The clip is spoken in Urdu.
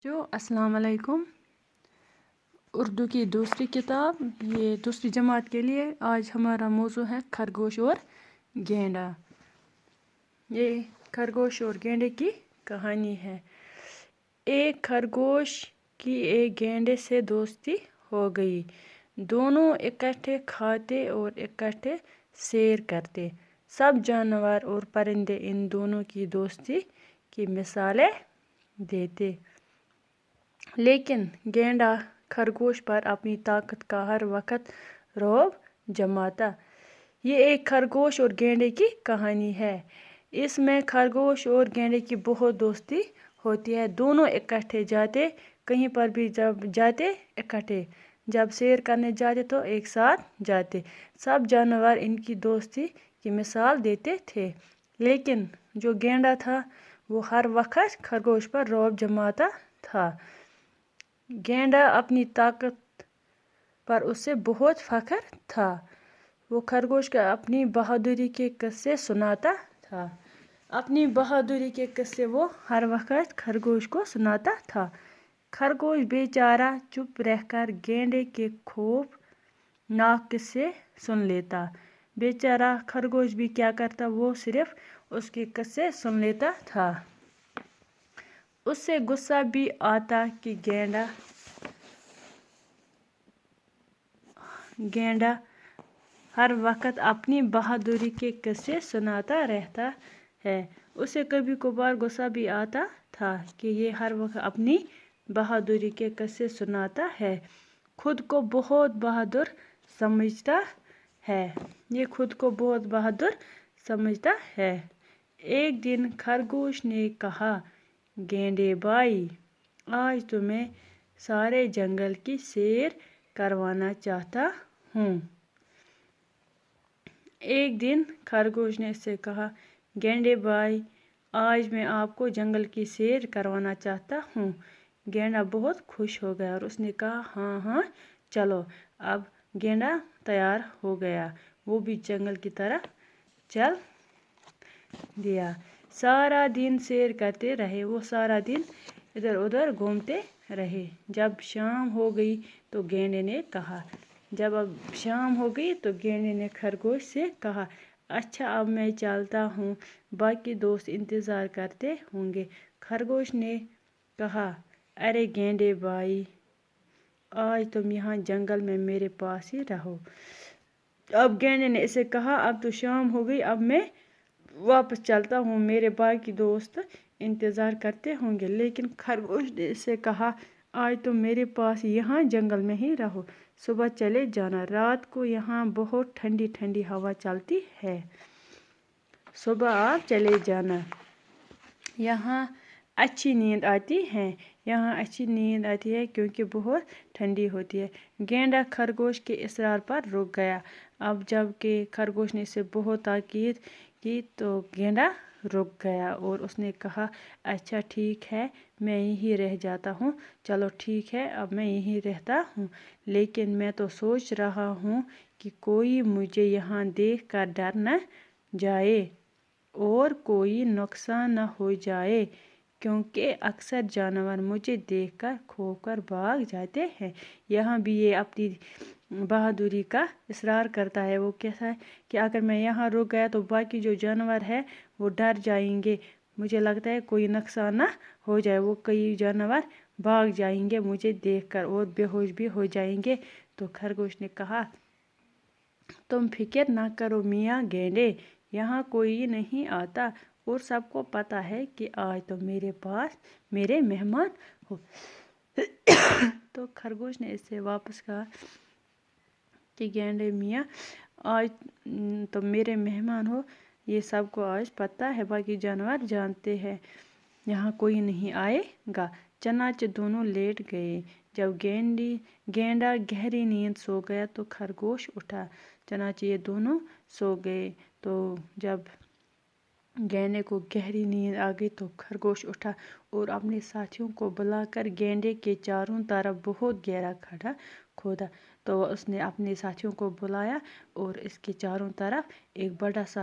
السلام علیکم۔ اردو کی دوسری کتاب، یہ دوسری جماعت کے لیے آج ہمارا موضوع ہے خرگوش اور گینڈا۔ یہ خرگوش اور گینڈے کی کہانی ہے۔ ایک خرگوش کی ایک گینڈے سے دوستی ہو گئی۔ دونوں اکٹھے کھاتے اور اکٹھے سیر کرتے۔ سب جانور اور پرندے ان دونوں کی دوستی کی مثالیں دیتے۔ لیکن گینڈا خرگوش پر اپنی طاقت کا ہر وقت رعب جماتا۔ یہ ایک خرگوش اور گینڈے کی کہانی ہے۔ اس میں خرگوش اور گینڈے کی بہت دوستی ہوتی ہے۔ دونوں اکٹھے جاتے، کہیں پر بھی جب جاتے اکٹھے، جب سیر کرنے جاتے تو ایک ساتھ جاتے۔ سب جانور ان کی دوستی کی مثال دیتے تھے۔ لیکن جو گینڈا تھا وہ ہر وقت خرگوش پر رعب جماتا تھا۔ گینڈا اپنی طاقت پر اسے بہت فخر تھا۔ وہ خرگوش کو اپنی بہادری کے قصے سناتا تھا۔ اپنی بہادری کے قصے وہ ہر وقت خرگوش کو سناتا تھا۔ خرگوش بیچارہ چپ رہ کر گینڈے کے خوفناک قصے سن لیتا۔ بیچارہ خرگوش بھی کیا کرتا، وہ صرف اس کے قصے سن لیتا تھا۔ اسے غصہ بھی آتا کہ گینڈا ہر وقت اپنی بہادری کے قصے سناتا رہتا ہے۔ اسے کبھی کبھار غصہ بھی آتا تھا کہ یہ ہر وقت اپنی بہادری کے قصے سناتا ہے۔ خود کو بہت بہادر سمجھتا ہے۔ یہ خود کو بہت بہادر سمجھتا ہے۔ ایک دن خرگوش نے کہا، گینڈے بھائی، آج تو میں سارے جنگل کی سیر کروانا چاہتا ہوں۔ ایک دن خرگوش نے اس سے کہا، گینڈے بھائی، آج میں آپ کو جنگل کی سیر کروانا چاہتا ہوں۔ گینڈا بہت خوش ہو گیا اور اس نے کہا، ہاں ہاں چلو۔ اب گینڈا تیار ہو گیا۔ وہ بھی جنگل کی طرف چل دیا۔ سارا دن سیر کرتے رہے۔ وہ سارا دن ادھر ادھر گھومتے رہے۔ جب شام ہو گئی تو گینڈے نے خرگوش سے کہا، اچھا اب میں چلتا ہوں، باقی دوست انتظار کرتے ہوں گے۔ خرگوش نے کہا، ارے گینڈے بھائی، آج تم یہاں جنگل میں میرے پاس ہی رہو۔ اب گینڈے نے اسے کہا، اب تو شام ہو گئی، اب میں واپس چلتا ہوں، میرے باقی دوست انتظار کرتے ہوں گے۔ لیکن خرگوش نے اسے کہا، آج تم میرے پاس یہاں جنگل میں ہی رہو، صبح چلے جانا، رات کو یہاں بہت ٹھنڈی ٹھنڈی ہوا چلتی ہے، صبح آپ چلے جانا، یہاں اچھی نیند آتی ہے کیونکہ بہت ٹھنڈی ہوتی ہے۔ گینڈا خرگوش کے اصرار پر رک گیا۔ اب جب کہ خرگوش نے اسے بہت تاکید کی تو گینڈا رک گیا اور اس نے کہا، اچھا ٹھیک ہے، میں یہیں رہ جاتا ہوں، چلو ٹھیک ہے، اب میں یہیں رہتا ہوں، لیکن میں تو سوچ رہا ہوں کہ کوئی مجھے یہاں دیکھ کر ڈر نہ جائے اور کوئی نقصان نہ ہو جائے، کیونکہ اکثر جانور مجھے دیکھ کر خوف کر بھاگ جاتے ہیں۔ یہاں بھی یہ اپنی بہادری کا اظہار کرتا ہے۔ وہ کہتا ہے کہ اگر میں یہاں رک گیا تو باقی جو جانور ہیں وہ ڈر جائیں گے، مجھے لگتا ہے کوئی نقصان نہ ہو جائے، وہ کئی جانور بھاگ جائیں گے مجھے دیکھ کر اور بے ہوش بھی ہو جائیں گے۔ تو خرگوش نے کہا، تم فکر نہ کرو میاں گینڈے، یہاں کوئی نہیں آتا اور سب کو پتہ ہے کہ آج تم میرے پاس میرے مہمان ہو۔ تو خرگوش نے اس سے واپس کہا کہ گینڈے میاں، آج تم میرے مہمان ہو، یہ سب کو آج پتہ ہے، باقی جانور جانتے ہیں، یہاں کوئی نہیں آئے گا۔ چنانچہ دونوں لیٹ گئے۔ جب گینڈا گہری نیند سو گیا تو خرگوش اٹھا۔ چنانچہ یہ دونوں سو گئے۔ تو جب گینڈے کو گہری نیند آ گئی تو خرگوش اٹھا اور اپنے ساتھیوں کو بلا کر گینڈے کے چاروں طرف بہت گہرا کھڈا کھودا۔ تو اس نے اپنے ساتھیوں کو بلایا اور اس کے چاروں طرف ایک بڑا سا